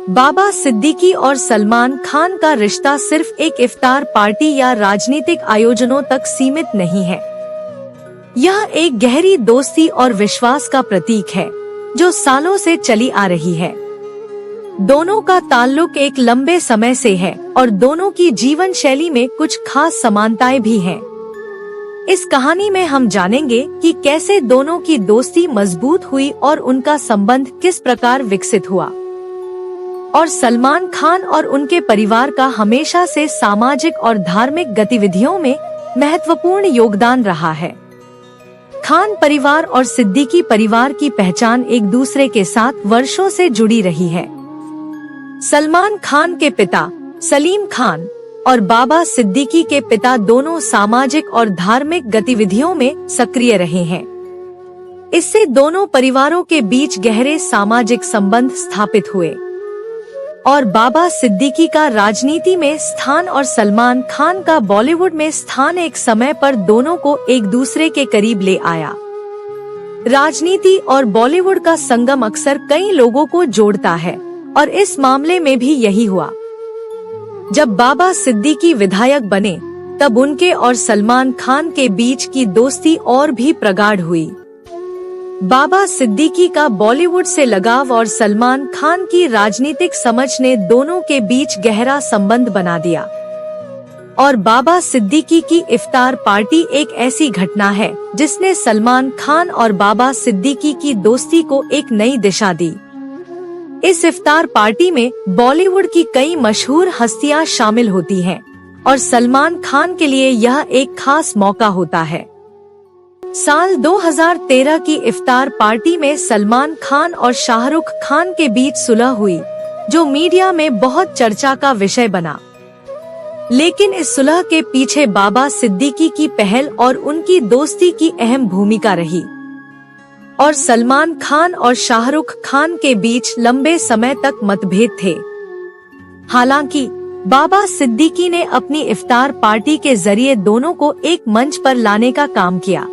बाबा सिद्दीकी और सलमान खान का रिश्ता सिर्फ एक इफ्तार पार्टी या राजनीतिक आयोजनों तक सीमित नहीं है। यह एक गहरी दोस्ती और विश्वास का प्रतीक है जो सालों से चली आ रही है। दोनों का ताल्लुक एक लंबे समय से है और दोनों की जीवन शैली में कुछ खास समानताएं भी हैं। इस कहानी में हम जानेंगे कि कैसे दोनों की दोस्ती मजबूत हुई और उनका संबंध किस प्रकार विकसित हुआ, और सलमान खान और उनके परिवार का हमेशा से सामाजिक और धार्मिक गतिविधियों में महत्वपूर्ण योगदान रहा है। खान परिवार और सिद्दीकी परिवार की पहचान एक दूसरे के साथ वर्षों से जुड़ी रही है। सलमान खान के पिता सलीम खान और बाबा सिद्दीकी के पिता दोनों सामाजिक और धार्मिक गतिविधियों में सक्रिय रहे हैं। इससे दोनों परिवारों के बीच गहरे सामाजिक संबंध स्थापित हुए और बाबा सिद्दीकी का राजनीति में स्थान और सलमान खान का बॉलीवुड में स्थान एक समय पर दोनों को एक दूसरे के करीब ले आया। राजनीति और बॉलीवुड का संगम अक्सर कई लोगों को जोड़ता है और इस मामले में भी यही हुआ। जब बाबा सिद्दीकी विधायक बने तब उनके और सलमान खान के बीच की दोस्ती और भी प्रगाढ़ हुई। बाबा सिद्दीकी का बॉलीवुड से लगाव और सलमान खान की राजनीतिक समझ ने दोनों के बीच गहरा संबंध बना दिया, और बाबा सिद्दीकी की इफ्तार पार्टी एक ऐसी घटना है जिसने सलमान खान और बाबा सिद्दीकी की दोस्ती को एक नई दिशा दी। इस इफ्तार पार्टी में बॉलीवुड की कई मशहूर हस्तियां शामिल होती हैं और सलमान खान के लिए यह एक खास मौका होता है। साल 2013 की इफ्तार पार्टी में सलमान खान और शाहरुख खान के बीच सुलह हुई, जो मीडिया में बहुत चर्चा का विषय बना। लेकिन इस सुलह के पीछे बाबा सिद्दीकी की पहल और उनकी दोस्ती की अहम भूमिका रही, और सलमान खान और शाहरुख खान के बीच लंबे समय तक मतभेद थे। हालांकि बाबा सिद्दीकी ने अपनी इफ्तार पार्टी के जरिए दोनों को एक मंच पर लाने का काम किया।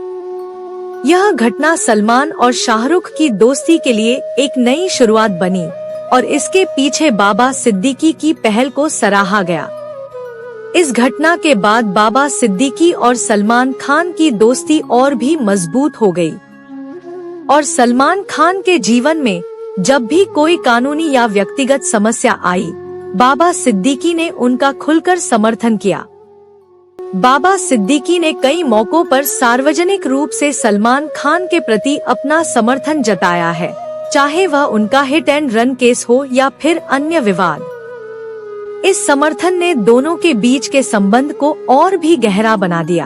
यह घटना सलमान और शाहरुख की दोस्ती के लिए एक नई शुरुआत बनी और इसके पीछे बाबा सिद्दीकी की पहल को सराहा गया। इस घटना के बाद बाबा सिद्दीकी और सलमान खान की दोस्ती और भी मजबूत हो गई, और सलमान खान के जीवन में जब भी कोई कानूनी या व्यक्तिगत समस्या आई, बाबा सिद्दीकी ने उनका खुलकर समर्थन किया। बाबा सिद्दीकी ने कई मौकों पर सार्वजनिक रूप से सलमान खान के प्रति अपना समर्थन जताया है, चाहे वह उनका हिट एंड रन केस हो या फिर अन्य विवाद। इस समर्थन ने दोनों के बीच के संबंध को और भी गहरा बना दिया,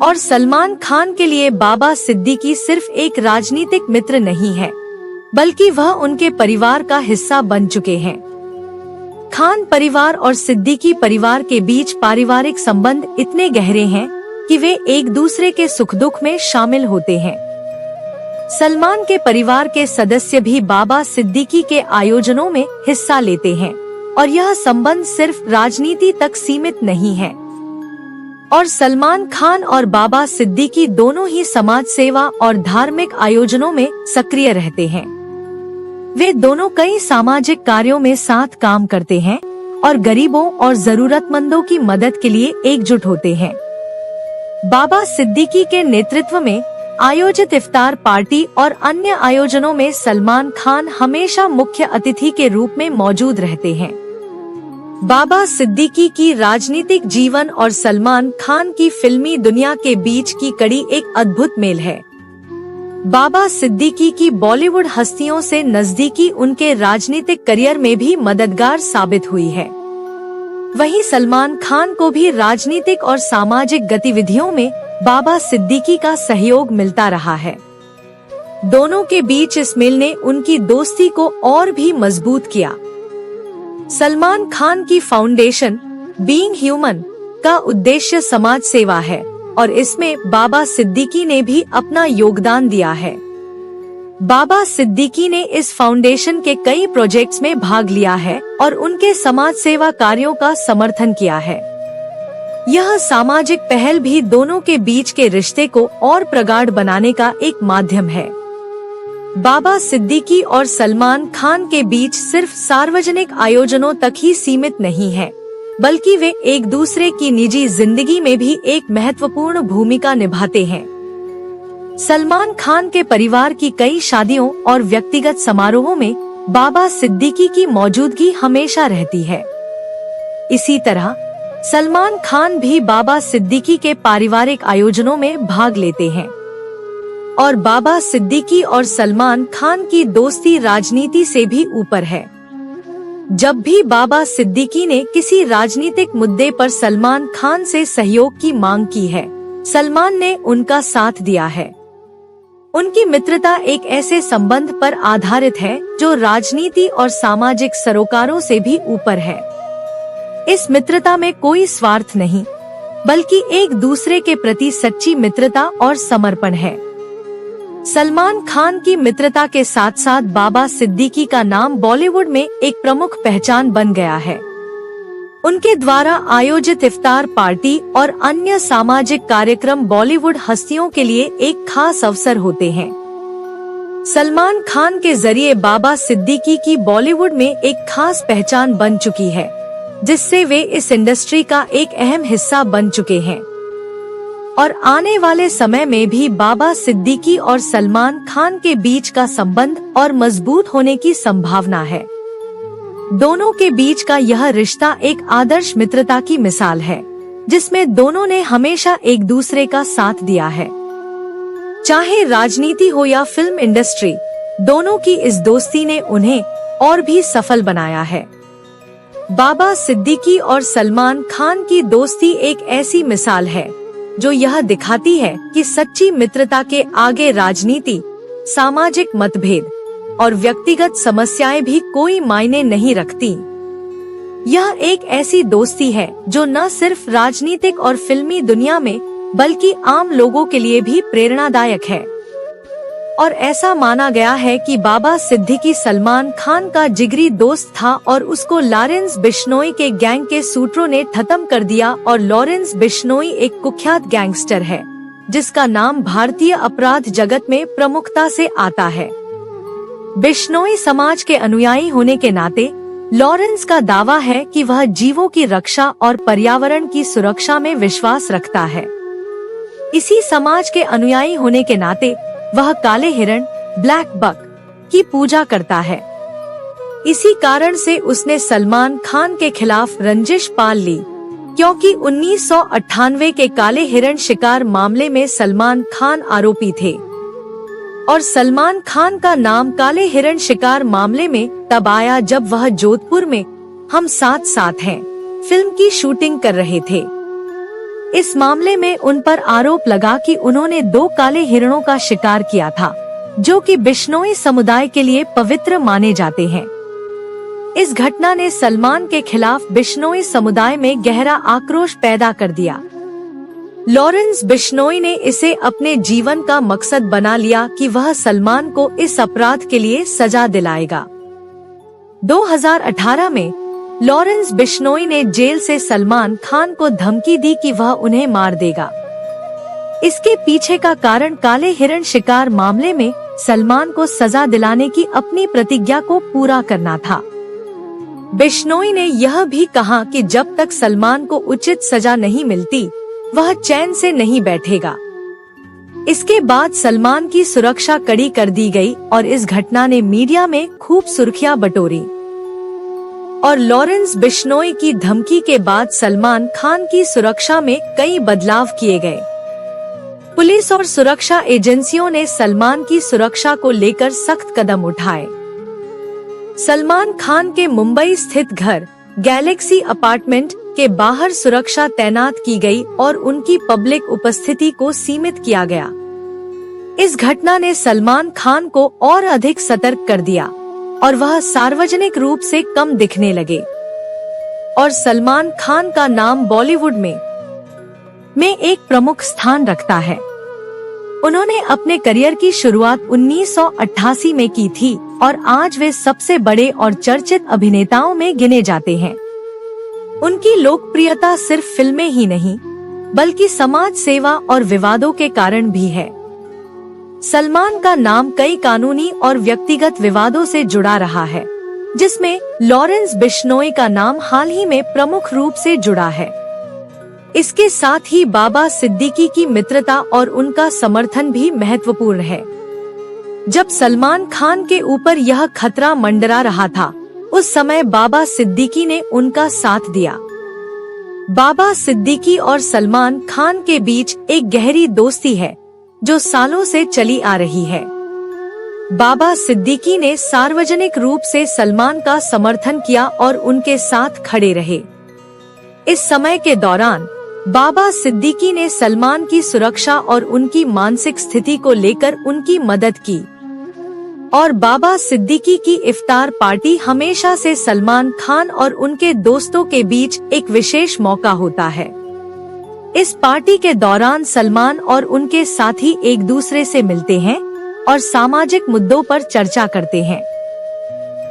और सलमान खान के लिए बाबा सिद्दीकी सिर्फ एक राजनीतिक मित्र नहीं है, बल्कि वह उनके परिवार का हिस्सा बन चुके हैं। खान परिवार और सिद्दीकी परिवार के बीच पारिवारिक संबंध इतने गहरे हैं कि वे एक दूसरे के सुख दुख में शामिल होते हैं। सलमान के परिवार के सदस्य भी बाबा सिद्दीकी के आयोजनों में हिस्सा लेते हैं, और यह संबंध सिर्फ राजनीति तक सीमित नहीं है। और सलमान खान और बाबा सिद्दीकी दोनों ही समाज सेवा और धार्मिक आयोजनों में सक्रिय रहते हैं। वे दोनों कई सामाजिक कार्यों में साथ काम करते हैं और गरीबों और जरूरतमंदों की मदद के लिए एकजुट होते हैं। बाबा सिद्दीकी के नेतृत्व में आयोजित इफ्तार पार्टी और अन्य आयोजनों में सलमान खान हमेशा मुख्य अतिथि के रूप में मौजूद रहते हैं। बाबा सिद्दीकी की राजनीतिक जीवन और सलमान खान की फिल्मी दुनिया के बीच की कड़ी एक अद्भुत मेल है। बाबा सिद्दीकी की बॉलीवुड हस्तियों से नजदीकी उनके राजनीतिक करियर में भी मददगार साबित हुई है। वहीं सलमान खान को भी राजनीतिक और सामाजिक गतिविधियों में बाबा सिद्दीकी का सहयोग मिलता रहा है। दोनों के बीच इस मेल ने उनकी दोस्ती को और भी मजबूत किया। सलमान खान की फाउंडेशन बीइंग ह्यूमन का उद्देश्य समाज सेवा है, और इसमें बाबा सिद्दीकी ने भी अपना योगदान दिया है। बाबा सिद्दीकी ने इस फाउंडेशन के कई प्रोजेक्ट्स में भाग लिया है और उनके समाज सेवा कार्यों का समर्थन किया है। यह सामाजिक पहल भी दोनों के बीच के रिश्ते को और प्रगाढ़ बनाने का एक माध्यम है। बाबा सिद्दीकी और सलमान खान के बीच सिर्फ सार्वजनिक आयोजनों तक ही सीमित नहीं है, बल्कि वे एक दूसरे की निजी जिंदगी में भी एक महत्वपूर्ण भूमिका निभाते हैं। सलमान खान के परिवार की कई शादियों और व्यक्तिगत समारोहों में बाबा सिद्दीकी की मौजूदगी हमेशा रहती है। इसी तरह सलमान खान भी बाबा सिद्दीकी के पारिवारिक आयोजनों में भाग लेते हैं और बाबा सिद्दीकी और सलमान खान की दोस्ती राजनीति से भी ऊपर है। जब भी बाबा सिद्दीकी ने किसी राजनीतिक मुद्दे पर सलमान खान से सहयोग की मांग की है, सलमान ने उनका साथ दिया है। उनकी मित्रता एक ऐसे संबंध पर आधारित है जो राजनीति और सामाजिक सरोकारों से भी ऊपर है। इस मित्रता में कोई स्वार्थ नहीं, बल्कि एक दूसरे के प्रति सच्ची मित्रता और समर्पण है। सलमान खान की मित्रता के साथ साथ बाबा सिद्दीकी का नाम बॉलीवुड में एक प्रमुख पहचान बन गया है। उनके द्वारा आयोजित इफ्तार पार्टी और अन्य सामाजिक कार्यक्रम बॉलीवुड हस्तियों के लिए एक खास अवसर होते हैं। सलमान खान के जरिए बाबा सिद्दीकी की बॉलीवुड में एक खास पहचान बन चुकी है, जिससे वे इस इंडस्ट्री का एक अहम हिस्सा बन चुके हैं और आने वाले समय में भी बाबा सिद्दीकी और सलमान खान के बीच का संबंध और मजबूत होने की संभावना है। दोनों के बीच का यह रिश्ता एक आदर्श मित्रता की मिसाल है, जिसमें दोनों ने हमेशा एक दूसरे का साथ दिया है। चाहे राजनीति हो या फिल्म इंडस्ट्री, दोनों की इस दोस्ती ने उन्हें और भी सफल बनाया है। बाबा सिद्दीकी और सलमान खान की दोस्ती एक ऐसी मिसाल है जो यह दिखाती है कि सच्ची मित्रता के आगे राजनीति, सामाजिक मतभेद और व्यक्तिगत समस्याएं भी कोई मायने नहीं रखती। यह एक ऐसी दोस्ती है जो न सिर्फ राजनीतिक और फिल्मी दुनिया में बल्कि आम लोगों के लिए भी प्रेरणादायक है। और ऐसा माना गया है कि बाबा सिद्दीकी सलमान खान का जिगरी दोस्त था और उसको लॉरेंस बिश्नोई के गैंग के सूत्रों ने खत्म कर दिया। और लॉरेंस बिश्नोई एक कुख्यात गैंगस्टर है, जिसका नाम भारतीय अपराध जगत में प्रमुखता से आता है। बिश्नोई समाज के अनुयायी होने के नाते लॉरेंस का दावा है कि वह जीवों की रक्षा और पर्यावरण की सुरक्षा में विश्वास रखता है। इसी समाज के अनुयायी होने के नाते वह काले हिरण, ब्लैक बक की पूजा करता है। इसी कारण से उसने सलमान खान के खिलाफ रंजिश पाल ली, क्योंकि 1998 के काले हिरण शिकार मामले में सलमान खान आरोपी थे और सलमान खान का नाम काले हिरण शिकार मामले में तब आया जब वह जोधपुर में हम साथ साथ हैं फिल्म की शूटिंग कर रहे थे। इस मामले में उन पर आरोप लगा कि उन्होंने 2 काले हिरणों का शिकार किया था, जो कि बिश्नोई समुदाय के लिए पवित्र माने जाते हैं। इस घटना ने सलमान के खिलाफ बिश्नोई समुदाय में गहरा आक्रोश पैदा कर दिया। लॉरेंस बिश्नोई ने इसे अपने जीवन का मकसद बना लिया कि वह सलमान को इस अपराध के लिए सजा दिलाएगा। 2018 में लॉरेंस बिश्नोई ने जेल से सलमान खान को धमकी दी कि वह उन्हें मार देगा। इसके पीछे का कारण काले हिरण शिकार मामले में सलमान को सजा दिलाने की अपनी प्रतिज्ञा को पूरा करना था। बिश्नोई ने यह भी कहा कि जब तक सलमान को उचित सजा नहीं मिलती, वह चैन से नहीं बैठेगा। इसके बाद सलमान की सुरक्षा कड़ी कर दी गई और इस घटना ने मीडिया में खूब सुर्खियां बटोरी। और लॉरेंस बिश्नोई की धमकी के बाद सलमान खान की सुरक्षा में कई बदलाव किए गए। पुलिस और सुरक्षा एजेंसियों ने सलमान की सुरक्षा को लेकर सख्त कदम उठाए। सलमान खान के मुंबई स्थित घर गैलेक्सी अपार्टमेंट के बाहर सुरक्षा तैनात की गई और उनकी पब्लिक उपस्थिति को सीमित किया गया। इस घटना ने सलमान खान को और अधिक सतर्क कर दिया और वह सार्वजनिक रूप से कम दिखने लगे। और सलमान खान का नाम बॉलीवुड में एक प्रमुख स्थान रखता है। उन्होंने अपने करियर की शुरुआत 1988 में की थी और आज वे सबसे बड़े और चर्चित अभिनेताओं में गिने जाते हैं। उनकी लोकप्रियता सिर्फ फिल्में ही नहीं, बल्कि समाज सेवा और विवादों के कारण भी है। सलमान का नाम कई कानूनी और व्यक्तिगत विवादों से जुड़ा रहा है, जिसमें लॉरेंस बिश्नोई का नाम हाल ही में प्रमुख रूप से जुड़ा है। इसके साथ ही बाबा सिद्दीकी की मित्रता और उनका समर्थन भी महत्वपूर्ण है। जब सलमान खान के ऊपर यह खतरा मंडरा रहा था, उस समय बाबा सिद्दीकी ने उनका साथ दिया। बाबा सिद्दीकी और सलमान खान के बीच एक गहरी दोस्ती है, जो सालों से चली आ रही है। बाबा सिद्दीकी ने सार्वजनिक रूप से सलमान का समर्थन किया और उनके साथ खड़े रहे। इस समय के दौरान बाबा सिद्दीकी ने सलमान की सुरक्षा और उनकी मानसिक स्थिति को लेकर उनकी मदद की, और बाबा सिद्दीकी की इफ्तार पार्टी हमेशा से सलमान खान और उनके दोस्तों के बीच एक विशेष मौका होता है। इस पार्टी के दौरान सलमान और उनके साथी एक दूसरे से मिलते हैं और सामाजिक मुद्दों पर चर्चा करते हैं।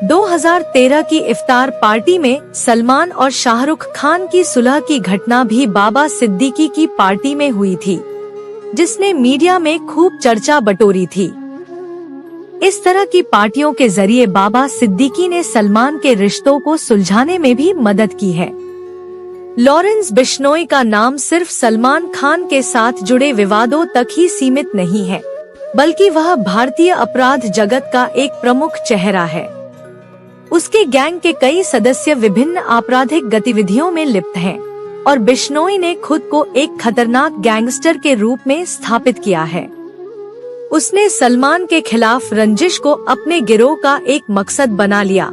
2013 की इफ्तार पार्टी में सलमान और शाहरुख खान की सुलह की घटना भी बाबा सिद्दीकी की पार्टी में हुई थी, जिसने मीडिया में खूब चर्चा बटोरी थी। इस तरह की पार्टियों के जरिए बाबा सिद्दीकी ने सलमान के रिश्तों को सुलझाने में भी मदद की है। लॉरेंस बिश्नोई का नाम सिर्फ सलमान खान के साथ जुड़े विवादों तक ही सीमित नहीं है, बल्कि वह भारतीय अपराध जगत का एक प्रमुख चेहरा है। उसके गैंग के कई सदस्य विभिन्न आपराधिक गतिविधियों में लिप्त हैं, और बिश्नोई ने खुद को एक खतरनाक गैंगस्टर के रूप में स्थापित किया है। उसने सलमान के खिलाफ रंजिश को अपने गिरोह का एक मकसद बना लिया,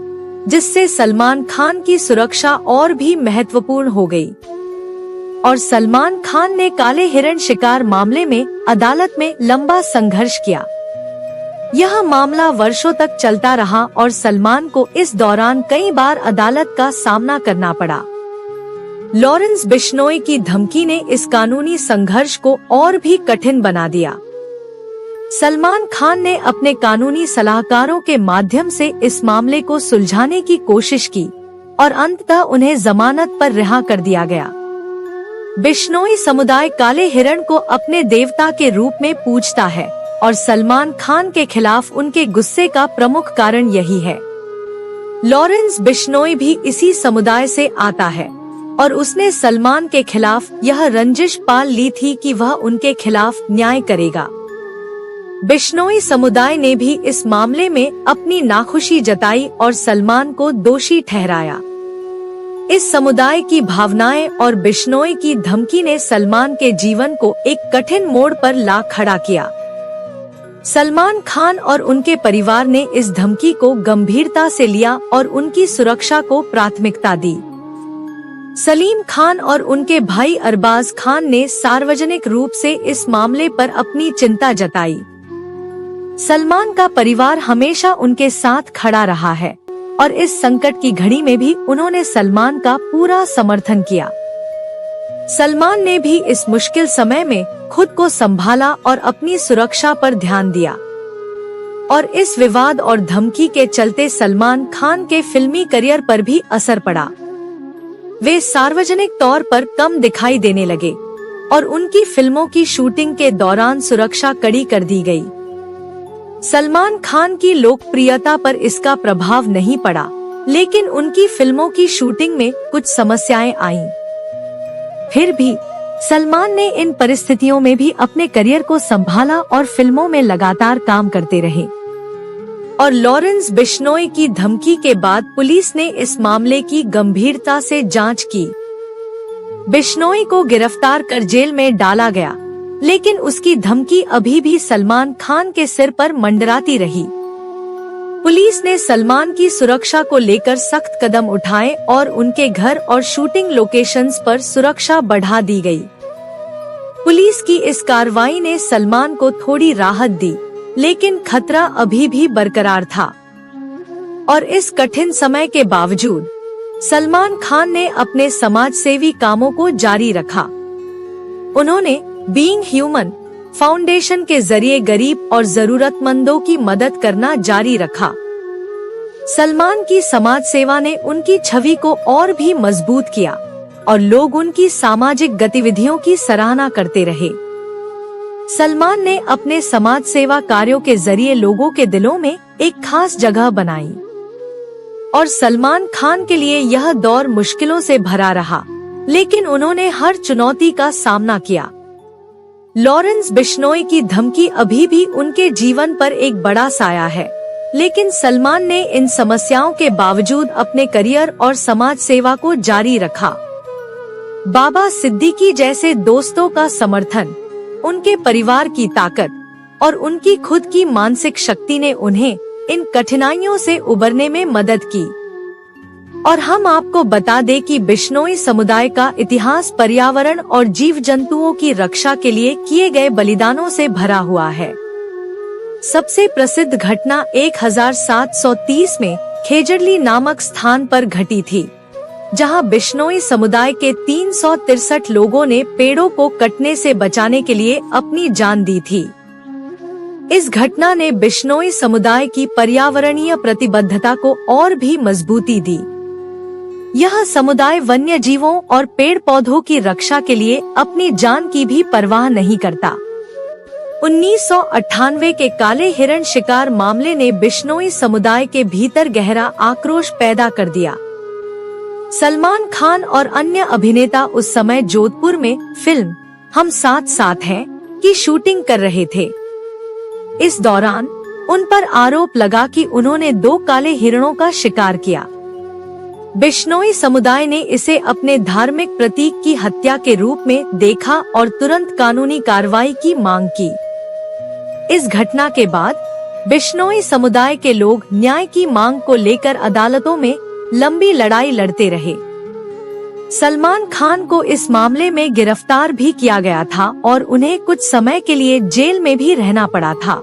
जिससे सलमान खान की सुरक्षा और भी महत्वपूर्ण हो गई। और सलमान खान ने काले हिरण शिकार मामले में अदालत में लंबा संघर्ष किया। यह मामला वर्षों तक चलता रहा और सलमान को इस दौरान कई बार अदालत का सामना करना पड़ा। लॉरेंस बिश्नोई की धमकी ने इस कानूनी संघर्ष को और भी कठिन बना दिया। सलमान खान ने अपने कानूनी सलाहकारों के माध्यम से इस मामले को सुलझाने की कोशिश की और अंततः उन्हें जमानत पर रिहा कर दिया गया। बिश्नोई समुदाय काले हिरण को अपने देवता के रूप में पूजता है और सलमान खान के खिलाफ उनके गुस्से का प्रमुख कारण यही है। लॉरेंस बिश्नोई भी इसी समुदाय से आता है और उसने सलमान के खिलाफ यह रंजिश पाल ली थी कि वह उनके खिलाफ न्याय करेगा। बिश्नोई समुदाय ने भी इस मामले में अपनी नाखुशी जताई और सलमान को दोषी ठहराया। इस समुदाय की भावनाएं और बिश्नोई की धमकी ने सलमान के जीवन को एक कठिन मोड़ पर ला खड़ा किया। सलमान खान और उनके परिवार ने इस धमकी को गंभीरता से लिया और उनकी सुरक्षा को प्राथमिकता दी। सलीम खान और उनके भाई अरबाज खान ने सार्वजनिक रूप से इस मामले पर अपनी चिंता जताई। सलमान का परिवार हमेशा उनके साथ खड़ा रहा है और इस संकट की घड़ी में भी उन्होंने सलमान का पूरा समर्थन किया। सलमान ने भी इस मुश्किल समय में खुद को संभाला और अपनी सुरक्षा पर ध्यान दिया, और इस विवाद और धमकी के चलते सलमान खान के फिल्मी करियर पर भी असर पड़ा। वे सार्वजनिक तौर पर कम दिखाई देने लगे और उनकी फिल्मों की शूटिंग के दौरान सुरक्षा कड़ी कर दी गई। सलमान खान की लोकप्रियता पर इसका प्रभाव नहीं पड़ा, लेकिन उनकी फिल्मों की शूटिंग में कुछ समस्याएं आईं। फिर भी सलमान ने इन परिस्थितियों में भी अपने करियर को संभाला और फिल्मों में लगातार काम करते रहे। और लॉरेंस बिश्नोई की धमकी के बाद पुलिस ने इस मामले की गंभीरता से जांच की। बिश्नोई को गिरफ्तार कर जेल में डाला गया, लेकिन उसकी धमकी अभी भी सलमान खान के सिर पर मंडराती रही। पुलिस ने सलमान की सुरक्षा को लेकर सख्त कदम उठाए और उनके घर और शूटिंग लोकेशंस पर सुरक्षा बढ़ा दी गई। पुलिस की इस कार्रवाई ने सलमान को थोड़ी राहत दी, लेकिन खतरा अभी भी बरकरार था। और इस कठिन समय के बावजूद सलमान खान ने अपने समाजसेवी कामों को जारी रखा। उन्होंने बीइंग ह्यूमन फाउंडेशन के जरिए गरीब और जरूरतमंदों की मदद करना जारी रखा। सलमान की समाज सेवा ने उनकी छवि को और भी मजबूत किया और लोग उनकी सामाजिक गतिविधियों की सराहना करते रहे। सलमान ने अपने समाज सेवा कार्यों के जरिए लोगों के दिलों में एक खास जगह बनाई और सलमान खान के लिए यह दौर मुश्किलों से भरा रहा, लेकिन उन्होंने हर चुनौती का सामना किया। लॉरेंस बिश्नोई की धमकी अभी भी उनके जीवन पर एक बड़ा साया है, लेकिन सलमान ने इन समस्याओं के बावजूद अपने करियर और समाज सेवा को जारी रखा। बाबा सिद्दीकी जैसे दोस्तों का समर्थन, उनके परिवार की ताकत और उनकी खुद की मानसिक शक्ति ने उन्हें इन कठिनाइयों से उबरने में मदद की। और हम आपको बता दें कि बिश्नोई समुदाय का इतिहास पर्यावरण और जीव जंतुओं की रक्षा के लिए किए गए बलिदानों से भरा हुआ है। सबसे प्रसिद्ध घटना 1730 में खेजड़ली नामक स्थान पर घटी थी, जहां बिश्नोई समुदाय के 363 लोगों ने पेड़ों को कटने से बचाने के लिए अपनी जान दी थी। इस घटना ने बिश्नोई समुदाय की पर्यावरणीय प्रतिबद्धता को और भी मजबूती दी। यह समुदाय वन्य जीवों और पेड़ पौधों की रक्षा के लिए अपनी जान की भी परवाह नहीं करता। 1998 के काले हिरण शिकार मामले ने बिश्नोई समुदाय के भीतर गहरा आक्रोश पैदा कर दिया। सलमान खान और अन्य अभिनेता उस समय जोधपुर में फिल्म हम साथ साथ हैं की शूटिंग कर रहे थे। इस दौरान उन पर आरोप लगा कि उन्होंने 2 काले हिरणों का शिकार किया। बिश्नोई समुदाय ने इसे अपने धार्मिक प्रतीक की हत्या के रूप में देखा और तुरंत कानूनी कार्रवाई की मांग की। इस घटना के बाद बिश्नोई समुदाय के लोग न्याय की मांग को लेकर अदालतों में लंबी लड़ाई लड़ते रहे। सलमान खान को इस मामले में गिरफ्तार भी किया गया था और उन्हें कुछ समय के लिए जेल में भी रहना पड़ा था।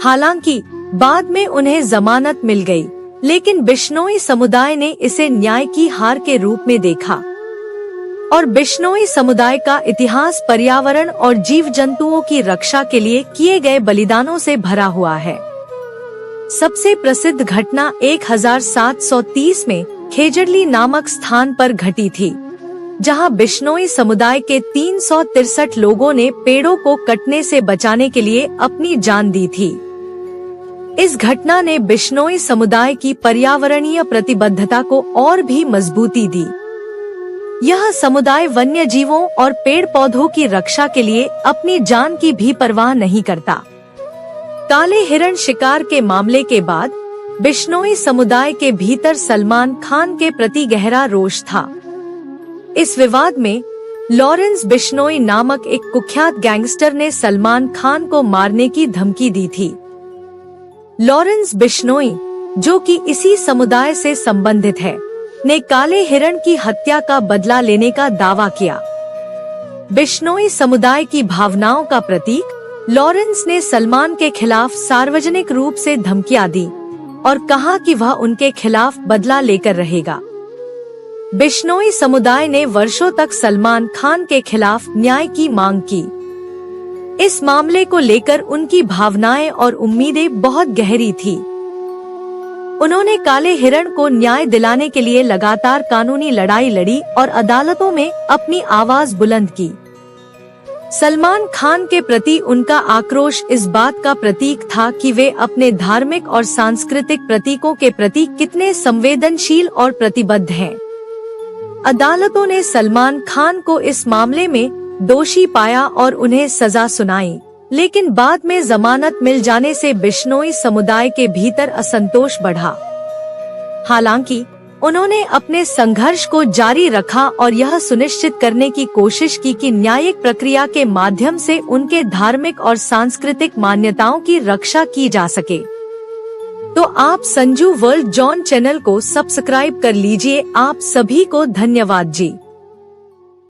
हालांकि बाद में उन्हें जमानत मिल गई, लेकिन बिश्नोई समुदाय ने इसे न्याय की हार के रूप में देखा। और बिश्नोई समुदाय का इतिहास पर्यावरण और जीव जंतुओं की रक्षा के लिए किए गए बलिदानों से भरा हुआ है। सबसे प्रसिद्ध घटना 1730 में खेजड़ली नामक स्थान पर घटी थी, जहां बिश्नोई समुदाय के 363 लोगों ने पेड़ों को कटने से बचाने के लिए अपनी जान दी थी। इस घटना ने बिश्नोई समुदाय की पर्यावरणीय प्रतिबद्धता को और भी मजबूती दी। यह समुदाय वन्य जीवों और पेड़ पौधों की रक्षा के लिए अपनी जान की भी परवाह नहीं करता। काले हिरण शिकार के मामले के बाद बिश्नोई समुदाय के भीतर सलमान खान के प्रति गहरा रोष था। इस विवाद में लॉरेंस बिश्नोई नामक एक कुख्यात गैंगस्टर ने सलमान खान को मारने की धमकी दी थी। लॉरेंस बिश्नोई, जो कि इसी समुदाय से संबंधित है, ने काले हिरण की हत्या का बदला लेने का दावा किया। बिश्नोई समुदाय की भावनाओं का प्रतीक लॉरेंस ने सलमान के खिलाफ सार्वजनिक रूप से धमकियां दी और कहा कि वह उनके खिलाफ बदला लेकर रहेगा। बिश्नोई समुदाय ने वर्षों तक सलमान खान के खिलाफ न्याय की मांग की। इस मामले को लेकर उनकी भावनाएं और उम्मीदें बहुत गहरी थी। उन्होंने काले हिरण को न्याय दिलाने के लिए लगातार कानूनी लड़ाई लड़ी और अदालतों में अपनी आवाज बुलंद की। सलमान खान के प्रति उनका आक्रोश इस बात का प्रतीक था कि वे अपने धार्मिक और सांस्कृतिक प्रतीकों के प्रति कितने संवेदनशील और प्रतिबद्ध हैं। अदालतों ने सलमान खान को इस मामले में दोषी पाया और उन्हें सजा सुनाई, लेकिन बाद में जमानत मिल जाने से बिश्नोई समुदाय के भीतर असंतोष बढ़ा। हालांकि उन्होंने अपने संघर्ष को जारी रखा और यह सुनिश्चित करने की कोशिश की कि न्यायिक प्रक्रिया के माध्यम से उनके धार्मिक और सांस्कृतिक मान्यताओं की रक्षा की जा सके। तो आप संजू वर्ल्ड जॉन चैनल को सब्सक्राइब कर लीजिए। आप सभी को धन्यवाद जी।